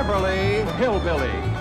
Beverly Hillbillies.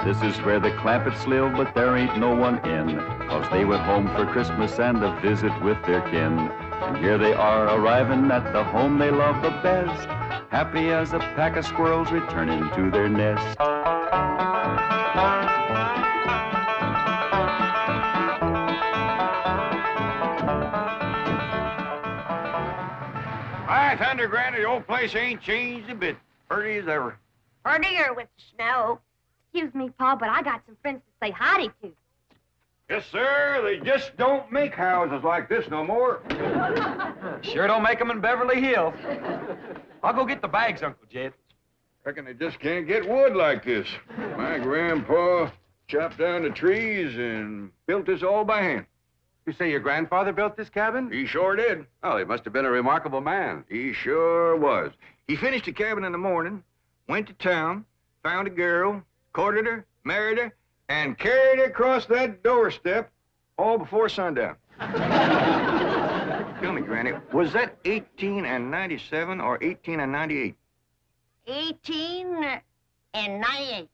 This is where the Clampetts live, but there ain't no one in, 'cause they went home for Christmas and a visit with their kin. And here they are arriving at the home they love the best, happy as a pack of squirrels returning to their nest. Hi, Thunder Granny, the old place ain't changed a bit. Pretty as ever. Prettier with the snow. Excuse me, Pa, but I got some friends to say howdy to. Yes, sir. They just don't make houses like this no more. Sure don't make them in Beverly Hills. I'll go get the bags, Uncle Jed. Reckon they just can't get wood like this. My grandpa chopped down the trees and built this all by hand. You say your grandfather built this cabin? He sure did. Oh, he must have been a remarkable man. He sure was. He finished the cabin in the morning, went to town, found a girl, courted her, married her, and carried her across that doorstep all before sundown. Tell me, Granny, was that 1897 or 1898? 1898.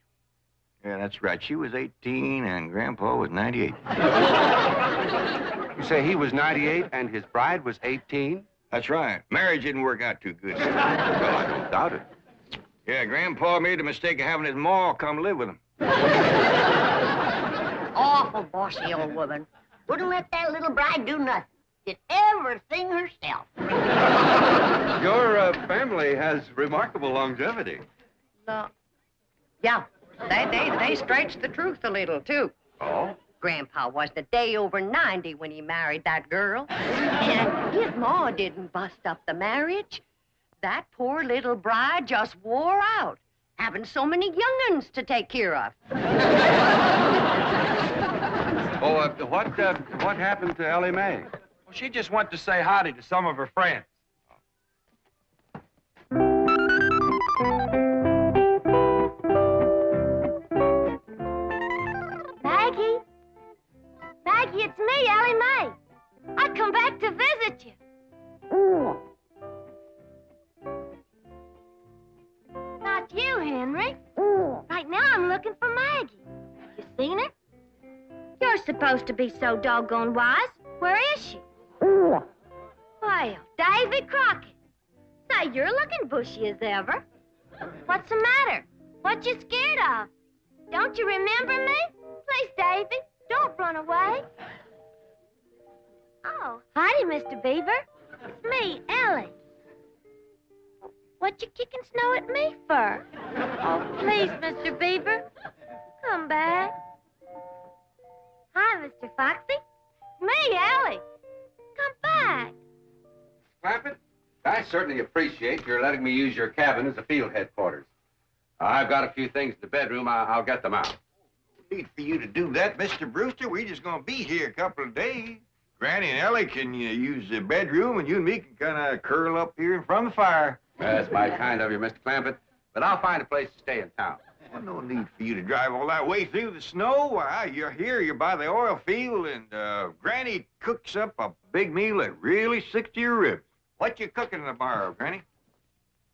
Yeah, that's right. She was 18 and Grandpa was 98. You say he was 98 and his bride was 18? That's right. Marriage didn't work out too good. Well, I don't doubt it. Yeah, Grandpa made the mistake of having his ma come live with him. Awful bossy old woman. Wouldn't let that little bride do nothing. Did everything herself. Your family has remarkable longevity. Yeah, they stretched the truth a little, too. Oh? Grandpa was a day over 90 when he married that girl. And his ma didn't bust up the marriage. That poor little bride just wore out, having so many young'uns to take care of. Oh, what happened to Elly May? Well, she just went to say howdy to some of her friends. Maggie? Maggie, it's me, Elly May. I come back to visit you. Not you, Henry. Right now I'm looking for Maggie. You seen her? You're supposed to be so doggone wise. Where is she? Well, Davy Crockett. Say, you're looking bushy as ever. What's the matter? What you scared of? Don't you remember me? Please, Davy, don't run away. Oh, howdy, Mr. Beaver. It's me, Ellie. What you kicking snow at me for? Oh, please, Mr. Beaver, come back. Hi, Mr. Foxy. Me, Ellie. Come back. Clampett, I certainly appreciate your letting me use your cabin as a field headquarters. I've got a few things in the bedroom. I'll get them out. No need for you to do that, Mr. Brewster. We're just gonna be here a couple of days. Granny and Ellie can use the bedroom, and you and me can kind of curl up here in front of the fire. That's mighty kind of you, Mr. Clampett, but I'll find a place to stay in town. Well, no need for you to drive all that way through the snow. Why, you're here, you're by the oil field, and Granny cooks up a big meal that really sticks to your ribs. What you cooking tomorrow, Granny?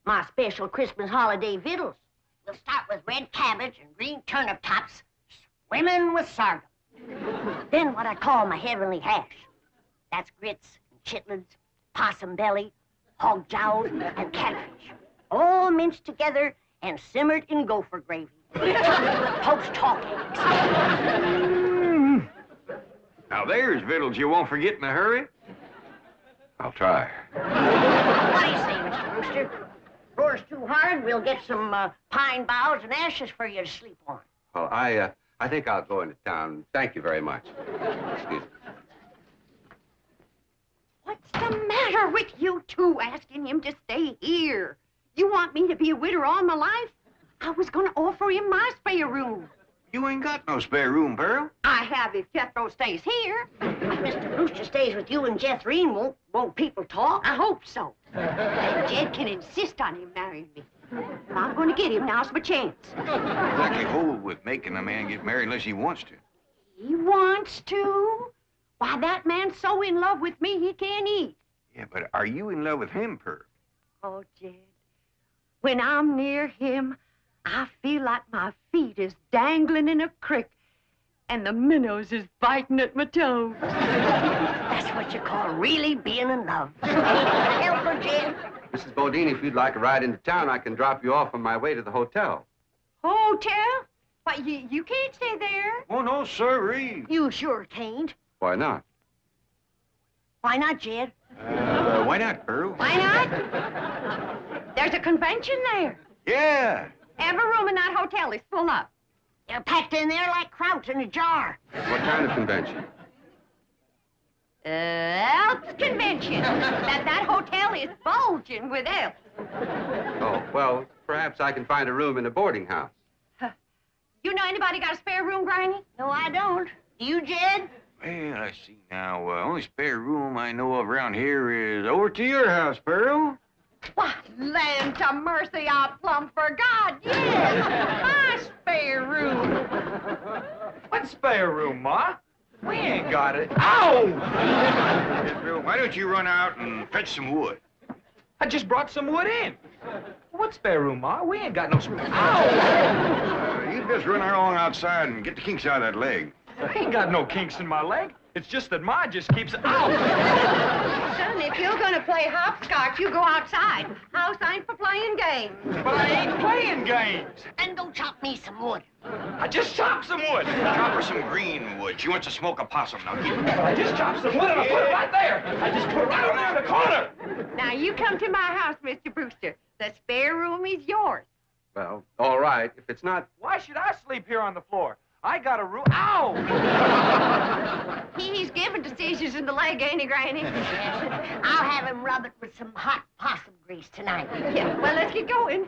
My special Christmas holiday victuals. We'll start with red cabbage and green turnip tops, swimming with sorghum. Then what I call my heavenly hash. That's grits and chitlins, possum belly, hog jowls, and catfish. All minced together and simmered in gopher gravy. Topped with poached hawk eggs. Now there's victuals you won't forget in a hurry. I'll try. What do you say, Mr. Brewster? Roars too hard, we'll get some pine boughs and ashes for you to sleep on. Well, I think I'll go into town. Thank you very much. Excuse me. What's the matter with you two asking him to stay here? You want me to be a widow all my life? I was going to offer him my spare room. You ain't got no spare room, Pearl. I have if Jethro stays here. If Mr. Brewster stays with you and Irene, won't people talk? I hope so. And Jed can insist on him marrying me. And I'm going to get him. Now's my chance. Exactly hold with making a man get married unless he wants to. He wants to? Why, that man's so in love with me he can't eat. Yeah, but are you in love with him, Pearl? Oh, Jed, when I'm near him, I feel like my feet is dangling in a creek and the minnows is biting at my toes. That's what you call really being in love. Help her, Jed. Mrs. Bodine, if you'd like a ride into town, I can drop you off on my way to the hotel. Hotel? Why, you can't stay there. Oh, no, sirree. You sure can't. Why not? Why not, Jed? Why not, Pearl? Why not? There's a convention there. Yeah. Every room in that hotel is full up. They're packed in there like krauts in a jar. What kind of convention? Elks convention. That hotel is bulging with elks. Oh, well, perhaps I can find a room in a boarding house. You know anybody got a spare room, Granny? No, I don't. Do you, Jed? Well, I see now. Only spare room I know of around here is over to your house, Pearl. Why, land to mercy, I plumb forgot. Yes, my spare room. What spare room, Ma? We ain't got it. Ow! Pearl, why don't you run out and fetch some wood? I just brought some wood in. What spare room, Ma? We ain't got no spare. Ow! You just run along outside and get the kinks out of that leg. I ain't got no kinks in my leg. It's just that Ma just keeps... Ow! Son, if you're gonna play hopscotch, you go outside. House ain't for playing games. But I ain't playing games. Then go chop me some wood. I just chopped some wood. Chop her some green wood. She wants to smoke a possum. Now give her. I just chopped some wood and I put it right there. I just put it right over there in the corner. Now, you come to my house, Mr. Brewster. The spare room is yours. Well, all right. If it's not... Why should I sleep here on the floor? I got a room. Ow! He's given to seizures in the leg, ain't he, Granny? I'll have him rub it with some hot possum grease tonight. Yeah, well, let's get going.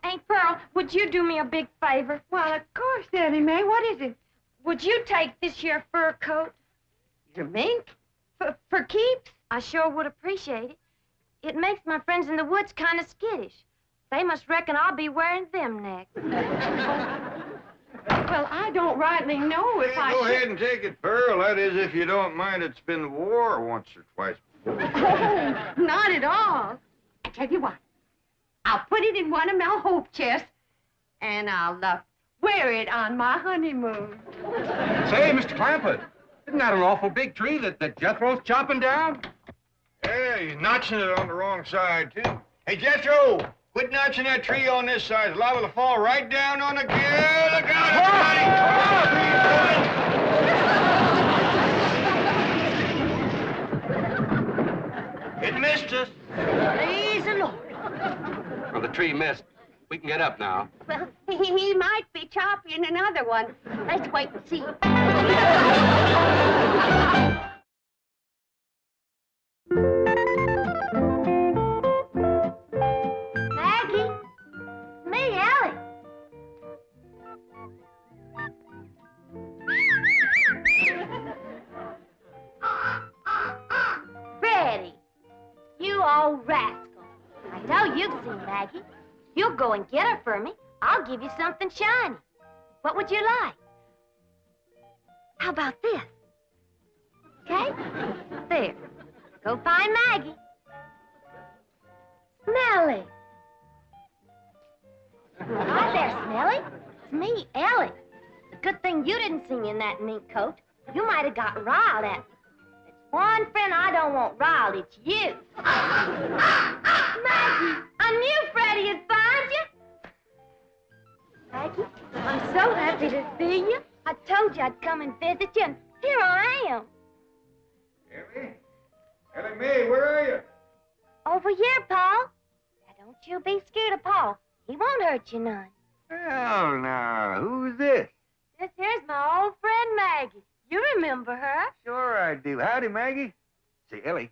Aunt Pearl, would you do me a big favor? Well, of course, Elly May. What is it? Would you take this here fur coat? Your mink? For keeps? I sure would appreciate it. It makes my friends in the woods kind of skittish. They must reckon I'll be wearing them next. Well, I don't rightly know if I Go should... ahead and take it, Pearl. That is, if you don't mind it's been war once or twice before. Oh, not at all. I tell you what. I'll put it in one of my hope chests, and I'll wear it on my honeymoon. Say, Mr. Clampett, isn't that an awful big tree that Jethro's chopping down? Yeah, he's notching it on the wrong side, too. Hey, Jethro, quit notching that tree on this side. It's liable to fall right down on the gear. Look out, everybody! It missed us. Praise the Lord. Well, the tree missed. We can get up now. Well, he might be chopping another one. Let's wait and see. Maggie? Me, Ellie. Freddie, you old rascal. I know you've seen Maggie. You'll go and get her for me. I'll give you something shiny. What would you like? How about this? Okay? There. Go find Maggie. Smelly. Hi there, Smelly. It's me, Ellie. It's a good thing you didn't see me in that mink coat. You might have got riled at me. It's one friend I don't want riled. It's you. Maggie, I knew Freddie would find you. Maggie, I'm so happy to see you. I told you I'd come and visit you, and here I am. Elly May, where are you? Over here, Paul. Now, don't you be scared of Paul. He won't hurt you none. Well, now, who's this? This here's my old friend Maggie. You remember her? Sure I do. Howdy, Maggie. Say, Ellie,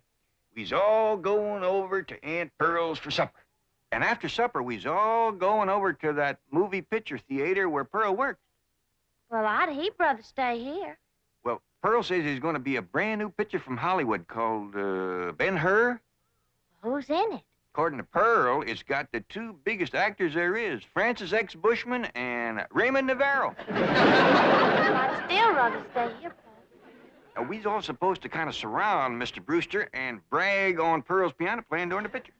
we's all going over to Aunt Pearl's for supper. And after supper, we's all going over to that movie picture theater where Pearl works. Well, I'd he'd rather stay here. Well, Pearl says there's going to be a brand new picture from Hollywood called Ben Hur. Who's in it? According to Pearl, it's got the two biggest actors there is, Francis X. Bushman and Raymond Navarro. I'd still rather stay here, Paul. Now, we's all supposed to kind of surround Mr. Brewster and brag on Pearl's piano playing during the picture.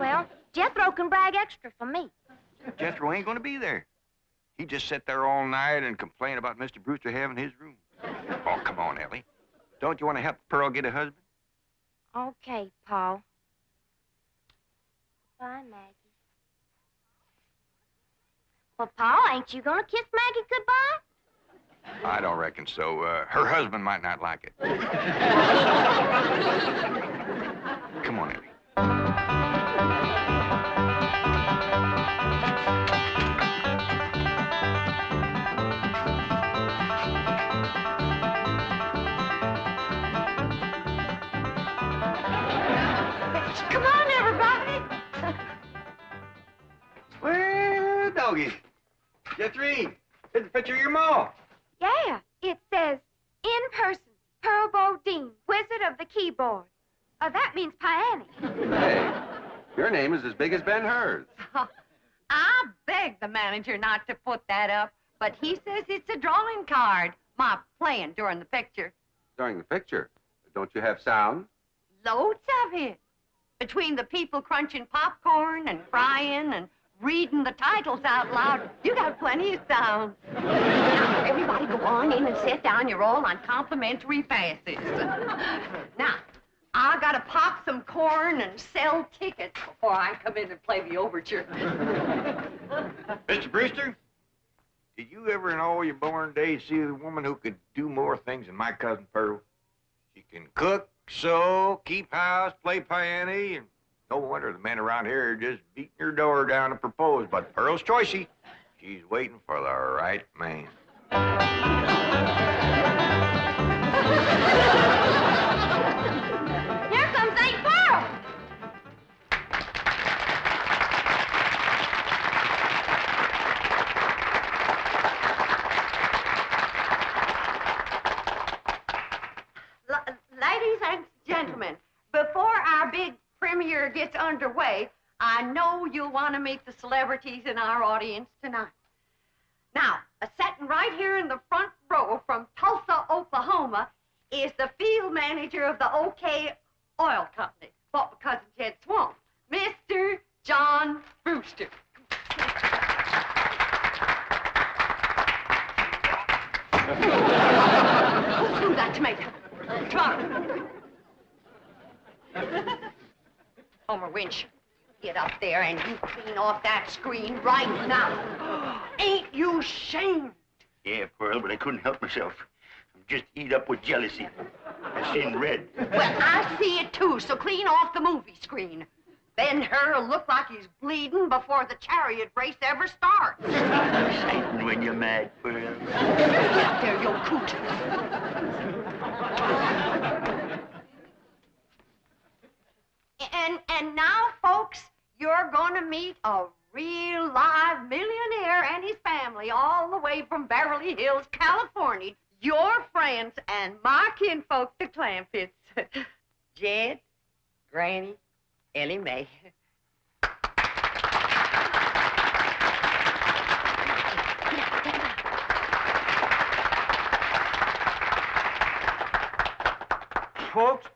Well, Jethro can brag extra for me. Jethro ain't going to be there. He just sat there all night and complained about Mr. Brewster having his room. Oh, come on, Ellie. Don't you want to help Pearl get a husband? Okay, Paul. Bye, Maggie. Well, Paul, ain't you gonna kiss Maggie goodbye? I don't reckon so. Her husband might not like it. Come on, Ellie. Come on, everybody. Well, doggy. Jethro, here's a picture of your ma. Yeah, it says, in person, Pearl Bodine, Wizard of the Keyboard. Oh, that means Piany. Hey, your name is as big as Ben Hur's. I begged the manager not to put that up, but he says it's a drawing card. My playing during the picture. During the picture, don't you have sound? Loads of it. Between the people crunching popcorn and crying and reading the titles out loud, you got plenty of sound. Now, everybody go on in and sit down. You're all on complimentary passes. Now, I gotta pop some corn and sell tickets before I come in and play the overture. Mr. Brewster, did you ever in all your born days see a woman who could do more things than my cousin Pearl? She can cook, sew, keep house, play piano, and no wonder the men around here are just beating her door down to propose. But Pearl's choicey. She's waiting for the right man. Here comes Aunt Pearl. Ladies and gentlemen, before our big premiere gets underway, I know you'll want to meet the celebrities in our audience tonight. Now, sitting right here in the front row from Tulsa, Oklahoma, is the field manager of the OK Oil Company, bought my cousin Ted Swamp, Mr. John Brewster. Who threw that tomato? Come on. Homer Winch, get up there and you clean off that screen right now. Ain't you ashamed? Yeah, Pearl, but I couldn't help myself. I'm just eat up with jealousy. I seen red. Well, I see it too, so clean off the movie screen. Ben Hur will look like he's bleeding before the chariot race ever starts. Exciting when you're mad, Pearl. Get up there, you coot. And now, folks, you're gonna meet a real live millionaire and his family all the way from Beverly Hills, California. Your friends and my kinfolk, the Clampetts. Jed, Granny, Elly May. Folks,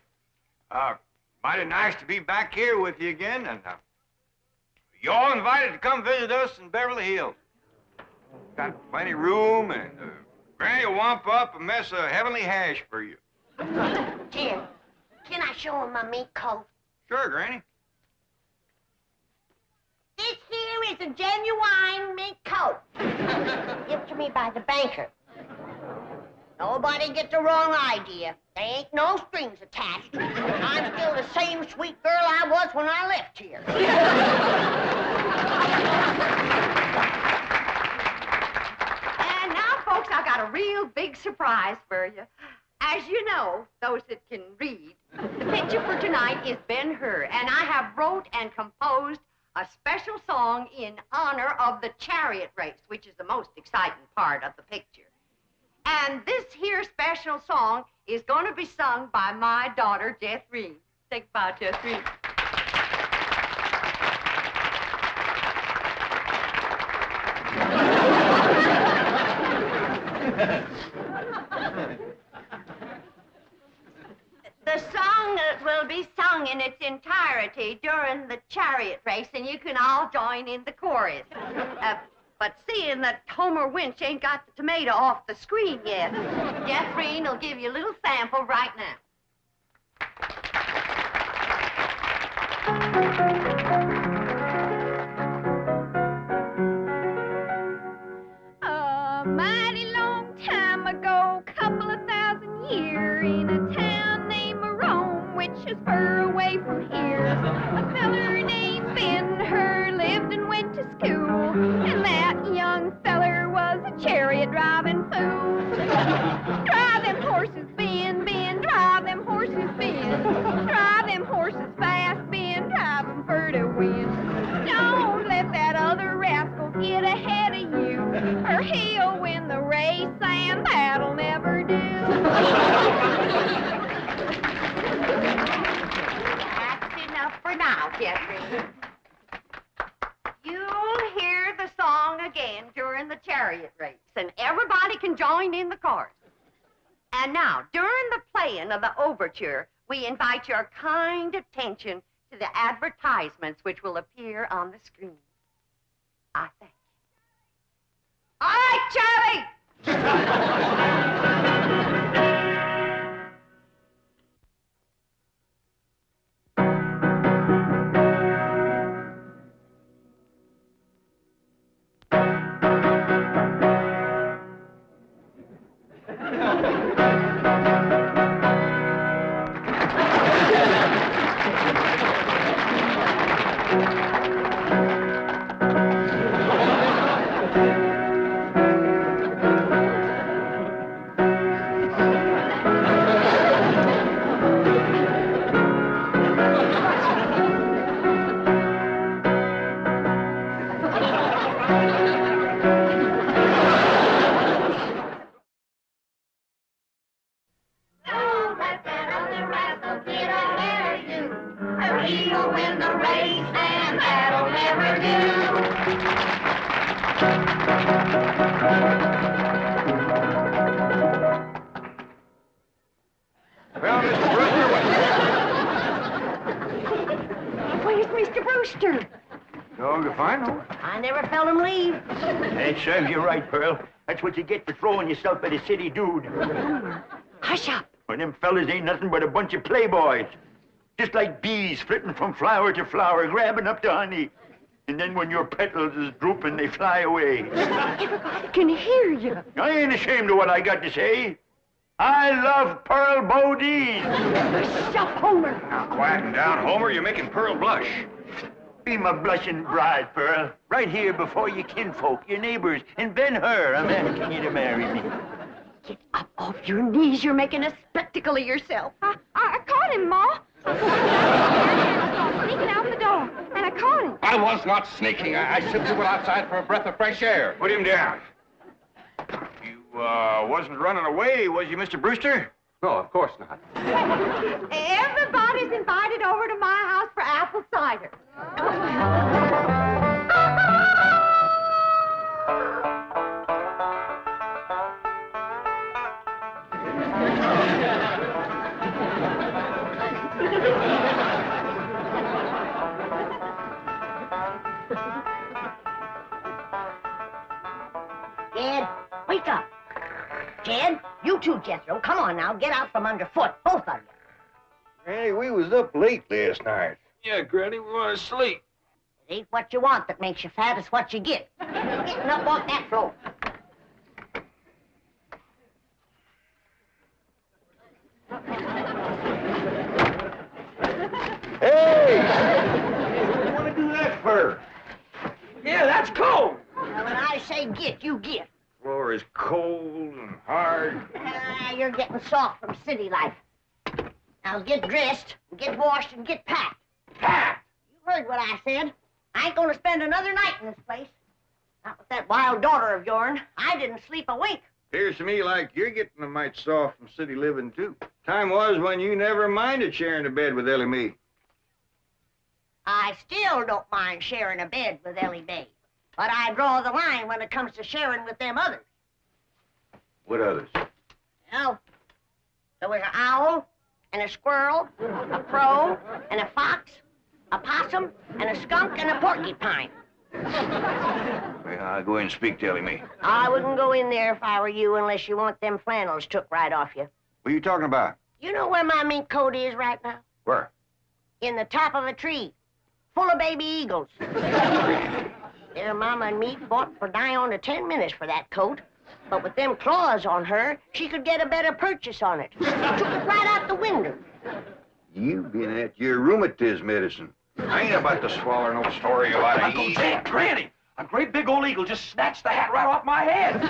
mighty nice to be back here with you again, and you're all invited to come visit us in Beverly Hills. Got plenty of room, and Granny will wamp up a mess of heavenly hash for you. Jim, can I show him my mink coat? Sure, Granny. This here is a genuine mink coat. Given to me by the banker. Nobody get the wrong idea. There ain't no strings attached. I'm still the same sweet girl I was when I left here. And now, folks, I got a real big surprise for you. As you know, those that can read, the picture for tonight is Ben Hur, and I have wrote and composed a special song in honor of the chariot race, which is the most exciting part of the picture. And this here special song is going to be sung by my daughter, Jeffrey. Think about Jeffrey. The song will be sung in its entirety during the chariot race, and you can all join in the chorus. But seeing that Homer Winch ain't got the tomato off the screen yet, Jeffrey will give you a little sample right now. A mighty long time ago, couple of thousand years, in a town named Rome, which is far away from here, a feller named Ben Hur lived and went to school, and that young feller was a chariot driving fool. Drive them horses, Ben, Ben, drive them horses, Ben. Drive them horses fast, Ben, drive them for to win. Don't let that other rascal get ahead of you, or he'll win the race, and that'll never do. That's enough for now, Jeffrey. You'll hear the song again during the chariot race, and everybody can join in the chorus. And now, during the playing of the overture, we invite your kind attention to the advertisements which will appear on the screen. I thank you. All right, Charlie! Well, Mr. Brewster, Where's Mr. Brewster? dog if I know. I never felt him leave. Hey, serves you right, Pearl. That's what you get for throwing yourself at a city dude. Hush up. Well, them fellas ain't nothing but a bunch of playboys. Just like bees flitting from flower to flower, grabbing up the honey. And then when your petals is drooping, they fly away. Everybody can hear you. I ain't ashamed of what I got to say. I love Pearl Bodine. Hush up, Homer. Now, quieten down, Homer. You're making Pearl blush. Be my blushing bride, Pearl. Right here before your kinfolk, your neighbors, and Ben Hur. I'm asking you to marry me. Get up off your knees. You're making a spectacle of yourself. I caught him, Ma. I saw him sneaking out the door, and I caught him. I was not sneaking. I simply went outside for a breath of fresh air. Put him down. You, wasn't running away, was you, Mr. Brewster? No, of course not. Everybody's invited over to my house for apple cider. Jed, wake up. Jed, you too, Jethro. Come on now, get out from underfoot, both of you. Hey, we was up late last night. Yeah, Granny, we want to sleep. It ain't what you want that makes you fat, it's what you get. Getting up off that floor. Hey! What do you want to do that for? Yeah, that's cold. Now, when I say get, you get. Floor is cold and hard. You're getting soft from city life. Now get dressed, and get washed, and get packed. Packed! You heard what I said. I ain't gonna spend another night in this place. Not with that wild daughter of yourn. I didn't sleep a wink. Appears to me like you're getting a mite soft from city living, too. Time was when you never minded sharing a bed with Elly May. I still don't mind sharing a bed with Ellie May. But I draw the line when it comes to sharing with them others. What others? Well, there was an owl, and a squirrel, a crow, and a fox, a possum, and a skunk, and a porcupine. Well, I'll go in and speak to Elly May. I wouldn't go in there if I were you unless you want them flannels took right off you. What are you talking about? You know where my mink coat is right now? Where? In the top of a tree, full of baby eagles. Their mama and me fought for nigh on to 10 minutes for that coat. But with them claws on her, she could get a better purchase on it. Took it right out the window. You've been at your rheumatism medicine. I ain't about to swallow no story about Uncle an Jack, Granny, a great big old eagle just snatched the hat right off my head.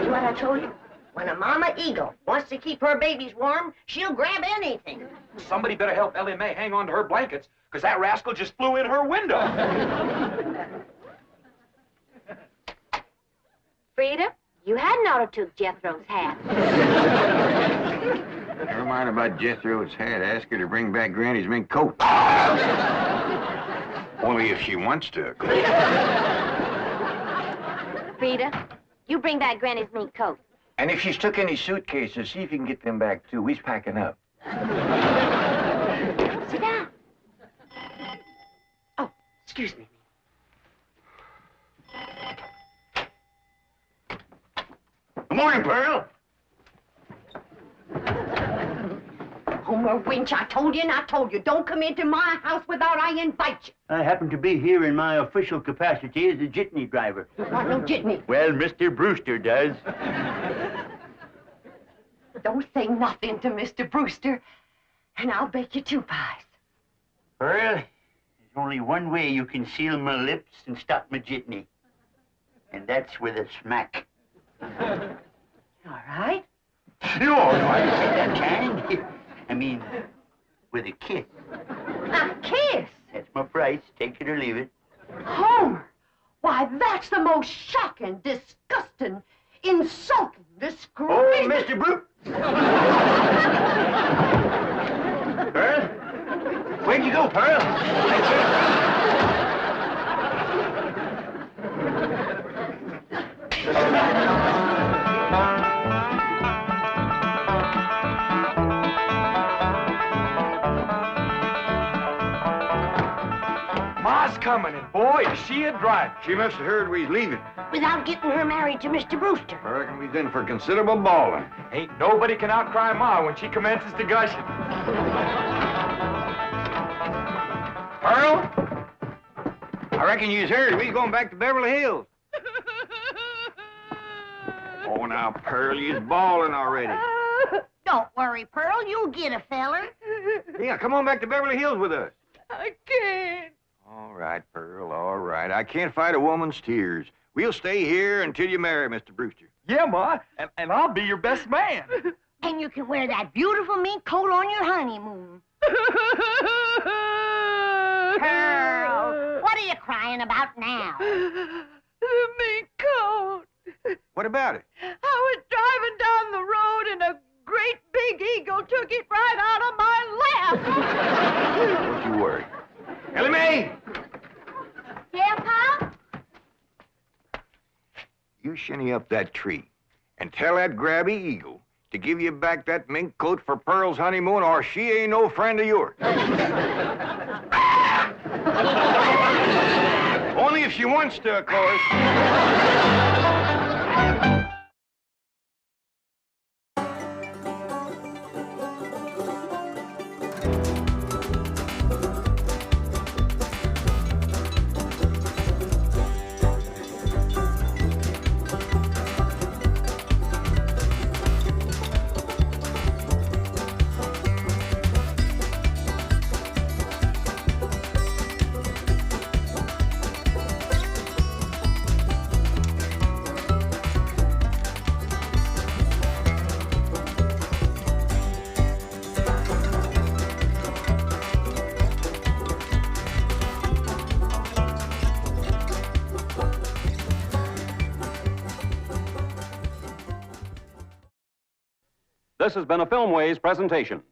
See what I told you? When a mama eagle wants to keep her babies warm, she'll grab anything. Somebody better help Elly May hang on to her blankets, because that rascal just flew in her window. Frida, you hadn't ought to took Jethro's hat. Never mind about Jethro's hat. Ask her to bring back Granny's mink coat. Only if she wants to. Frida, you bring back Granny's mink coat. And if she's took any suitcases, see if you can get them back, too. We's packing up. Sit down. Oh, excuse me. Good morning, Pearl. Homer Winch, I told you and I told you, don't come into my house without I invite you. I happen to be here in my official capacity as a jitney driver. You want no jitney. Well, Mr. Brewster does. Don't say nothing to Mr. Brewster, and I'll bake you 2 pies. Pearl, there's only one way you can seal my lips and stop my jitney. And that's with a smack. All right. No, I didn't say that kind. I mean, with a kiss. A kiss? That's my price. Take it or leave it. Homer, why, that's the most shocking, disgusting, insulting, disgraceful... Oh, Mr. Brewster! Pearl? Where'd you go, Pearl? Ma's coming, and boy, is she a driver. She must have heard we was leaving. Without getting her married to Mr. Brewster. I reckon we's in for considerable bawling. Ain't nobody can outcry Ma when she commences to gushing. Pearl? I reckon you's heard. We's going back to Beverly Hills. Oh, now, Pearl, you's bawling already. Don't worry, Pearl. You'll get a feller. Yeah, come on back to Beverly Hills with us. I can't. All right, Pearl, all right. I can't fight a woman's tears. We'll stay here until you marry Mr. Brewster. Yeah, Ma, and I'll be your best man. And you can wear that beautiful mink coat on your honeymoon. Pearl, what are you crying about now? The mink coat. What about it? I was driving down the road and a great big eagle took it right out of my lap. Don't you worry. Elly May! Yeah, Pa? You shinny up that tree and tell that grabby eagle to give you back that mink coat for Pearl's honeymoon, or she ain't no friend of yours. Only if she wants to, of course. This has been a Filmways presentation.